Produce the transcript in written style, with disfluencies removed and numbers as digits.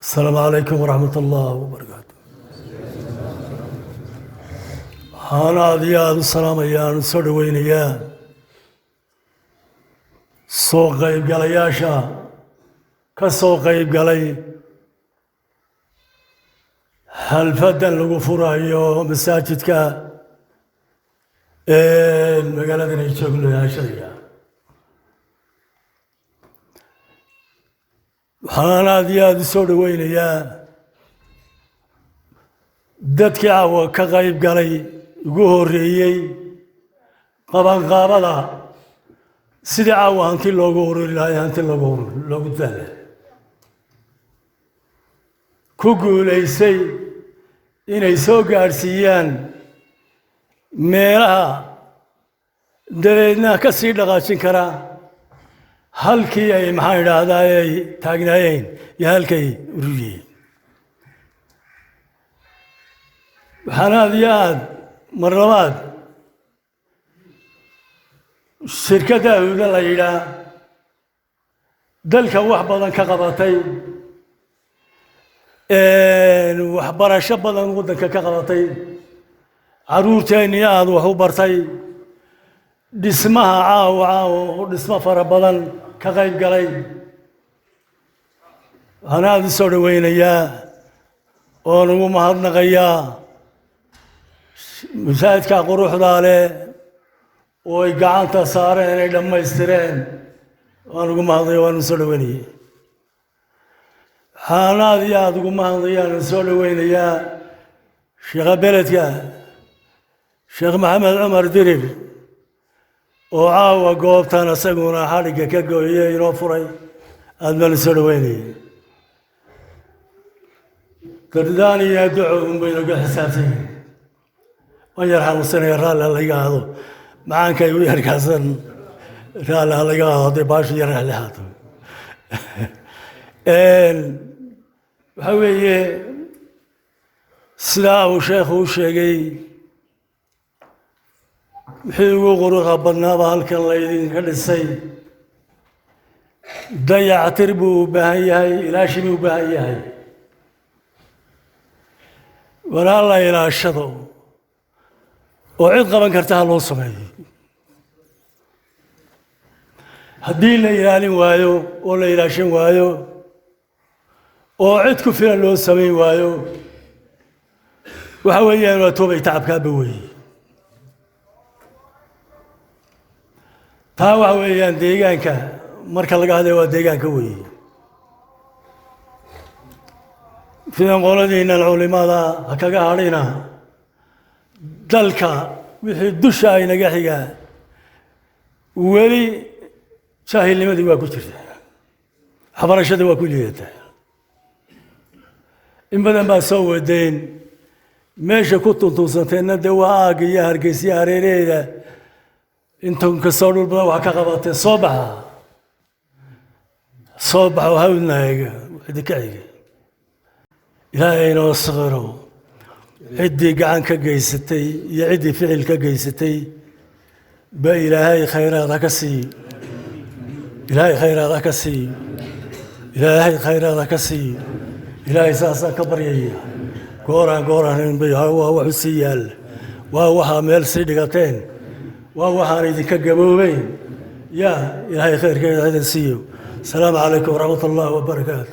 السلام عليكم ورحمة الله وبركاته. أنا ديال السلام أيان سودوين يا سوق غيب قال ياشا كسوق غيب قال هل فدن الغفورة يو مساجد كا المقالة دي نشوفنا يا شريعة. أنا ديال سودوين يا dadkii caawa ka qayb galay ugu horeeyay qabanqaabada sidii caawa hanti loogu ururi lahaa hanti loogu daalay ku guulaysay inay soo gaarsiiyaan meelaha dabeedna ka sii dhaqaajin kara halkii ay maxaan idhaahdaa ay taagnaayeen iyo halkay ururiyeen waxaan aad iyo aad mar labaad shirkadda Huda la yidhaa dalka wax badan ka qabatay waxbarasho badan waddanka ka qabatay caruurteennii aad wax u bartay dhismaha caawa dhismo fara badan ka qayb galay waxaan aad u soo dhawaynayaa oon ugu mahadnaqayaa مساعدك قروح ذاله ويقعنت صارين إلى ما يسترين وأنا قم هذي وأنا سولويني حالا ذي قم هذي أنا سولويني يا شيخ بلدك شيخ محمد عمر درير وعاوة قوبت أنا سجونا حالك كجوية ينوفري أنا سولويني كرداني يدعو بينك حساسين ويرحم السنة رال الله يقعدوا معاك يوير كاسن رال الله يقعدوا باش يرح لهاتو هوي سلا وشيخ وشيقي حيوغو غروغا بدنا بهالك الله يدين كل السي ضيع تربو بهاي إلى شنو بهاي ولا الله إلى الشطو وعيد قبل كرتها لو سمعي هدي لا يلالين وايو ولا يلاشين وايو وعيد كفير لو سمعي وايو وحويا وتوبي تعب كابوي تا وحويا ديغانكا marka laga hadlayo waa deegaanka weey fiican qoladiina culimada kaga hadhayna dalka wixii dusha ay naga xigaa weli jaahilnimadii waa ku jirtaa xabarashada waa ku liidataa in badan baa soo wadeen meesha ku tuntuusanteena dee waa aag iyo hargeysa hareeraheeda intan ka soo dhul badan wax ka qabatay soo baxa hawdnaaga wixii ka xiga ilaahay inoo saqiro عدي قعان كجيستي يعدي فعل كجيستي بإلهي خيرات كسي إلهي خيرات كسي إلهي خيرات كسي إلهي ساسا كبرية قوران بيها وهو حسيال وهو حامل صدقتين وهو حاريد كجبوبين يا إلهي خير كذا سيو السلام عليكم ورحمة الله وبركاته.